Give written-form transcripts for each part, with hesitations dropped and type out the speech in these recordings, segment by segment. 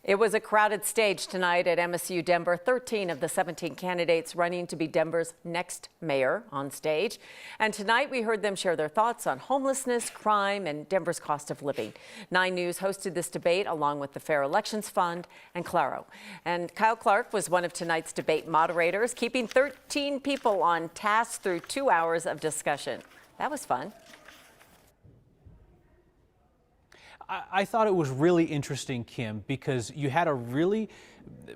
It was a crowded stage tonight at MSU Denver. 13 of the 17 candidates running to be Denver's next mayor on stage. And tonight we heard them share their thoughts on homelessness, crime, and Denver's cost of living. 9 News hosted this debate along with the Fair Elections Fund and Claro. And Kyle Clark was one of tonight's debate moderators, keeping 13 people on task through 2 hours of discussion. That was fun. I thought it was really interesting, Kim, because you had a really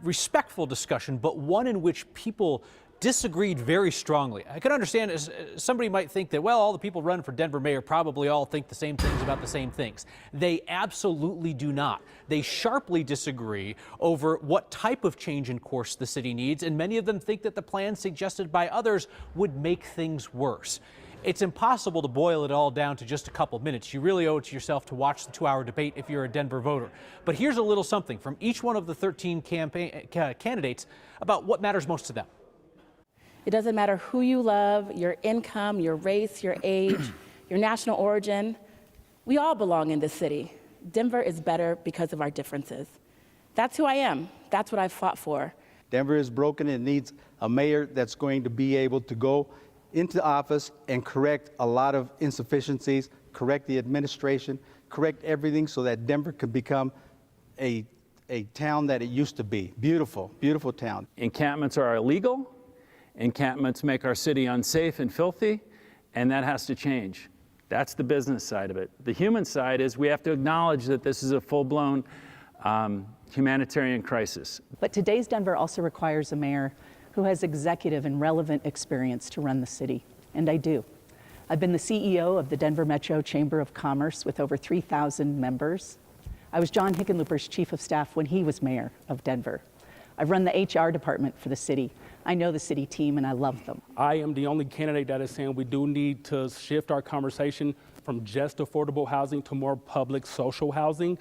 respectful discussion, but one in which people disagreed very strongly. I can understand somebody might think that, well, all the people running for Denver mayor probably all think the same things about the same things. They absolutely do not. They sharply disagree over what type of change in course the city needs, and many of them think that the plan suggested by others would make things worse. It's impossible to boil it all down to just a couple minutes. You really owe it to yourself to watch the 2-hour debate if you're a Denver voter. But here's a little something from each one of the 13 candidates about what matters most to them. It doesn't matter who you love, your income, your race, your age, your national origin. We all belong in this city. Denver is better because of our differences. That's who I am. That's what I've fought for. Denver is broken and needs a mayor that's going to be able to go into office and correct a lot of insufficiencies, correct the administration, correct everything so that Denver can become a town that it used to be. Beautiful, beautiful town. Encampments are illegal. Encampments make our city unsafe and filthy, and that has to change. That's the business side of it. The human side is we have to acknowledge that this is a full-blown humanitarian crisis. But today's Denver also requires a mayor who has executive and relevant experience to run the city, and I do. I've been the CEO of the Denver Metro Chamber of Commerce with over 3,000 members. I was John Hickenlooper's chief of staff when he was mayor of Denver. I've run the HR department for the city. I know the city team and I love them. I am the only candidate that is saying we do need to shift our conversation from just affordable housing to more public social housing.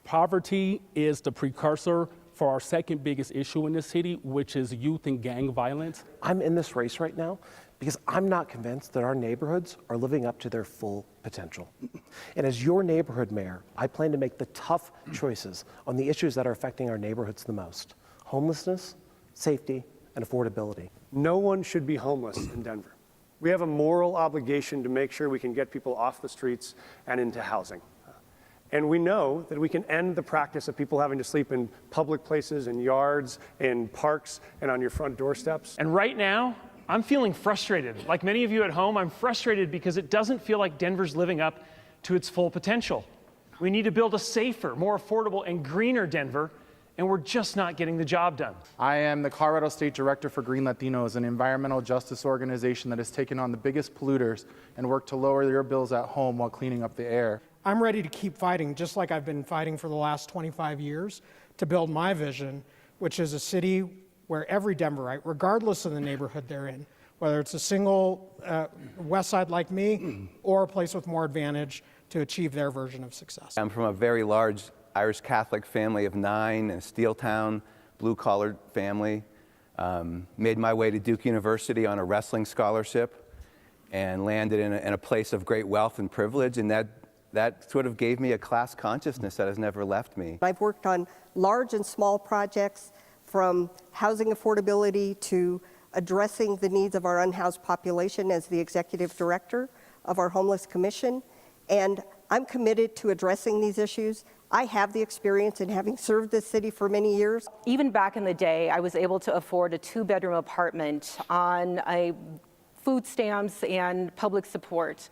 Poverty is the precursor for our second biggest issue in this city, which is youth and gang violence. I'm in this race right now because I'm not convinced that our neighborhoods are living up to their full potential. And as your neighborhood mayor, I plan to make the tough choices on the issues that are affecting our neighborhoods the most: homelessness, safety, and affordability. No one should be homeless in Denver. We have a moral obligation to make sure we can get people off the streets and into housing. And we know that we can end the practice of people having to sleep in public places, in yards, in parks, and on your front doorsteps. And right now, I'm feeling frustrated. Like many of you at home, I'm frustrated because it doesn't feel like Denver's living up to its full potential. We need to build a safer, more affordable, and greener Denver, and we're just not getting the job done. I am the Colorado State Director for Green Latinos, an environmental justice organization that has taken on the biggest polluters and worked to lower their bills at home while cleaning up the air. I'm ready to keep fighting, just like I've been fighting for the last 25 years, to build my vision, which is a city where every Denverite, regardless of the neighborhood they're in, whether it's a single West Side like me or a place with more advantage, to achieve their version of success. I'm from a very large Irish Catholic family of 9, a steel town, blue-collar family. Made my way to Duke University on a wrestling scholarship and landed in a place of great wealth and privilege, and that sort of gave me a class consciousness that has never left me. I've worked on large and small projects, from housing affordability to addressing the needs of our unhoused population as the executive director of our Homeless Commission, and I'm committed to addressing these issues. I have the experience in having served this city for many years. Even back in the day, I was able to afford a 2-bedroom apartment on food stamps and public support.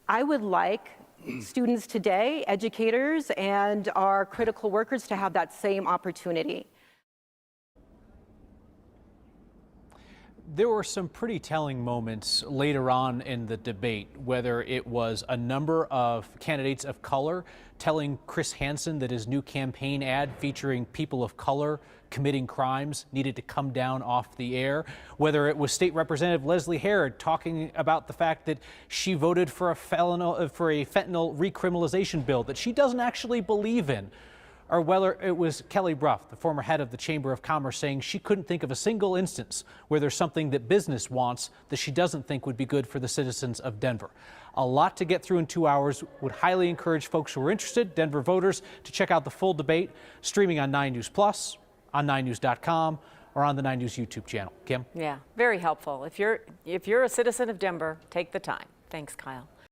I would like students today, educators, and our critical workers to have that same opportunity. There were some pretty telling moments later on in the debate, whether it was a number of candidates of color telling Chris Hansen that his new campaign ad featuring people of color committing crimes needed to come down off the air, whether it was State Representative Leslie Herod talking about the fact that she voted for a fentanyl recriminalization bill that she doesn't actually believe in, or whether it was Kelly Bruff, the former head of the Chamber of Commerce, saying she couldn't think of a single instance where there's something that business wants that she doesn't think would be good for the citizens of Denver. A lot to get through in 2 hours. Would highly encourage folks who are interested, Denver voters, to check out the full debate streaming on 9 News Plus, on 9news.com, or on the 9 News YouTube channel. Kim? Yeah, very helpful. If you're a citizen of Denver, take the time. Thanks, Kyle.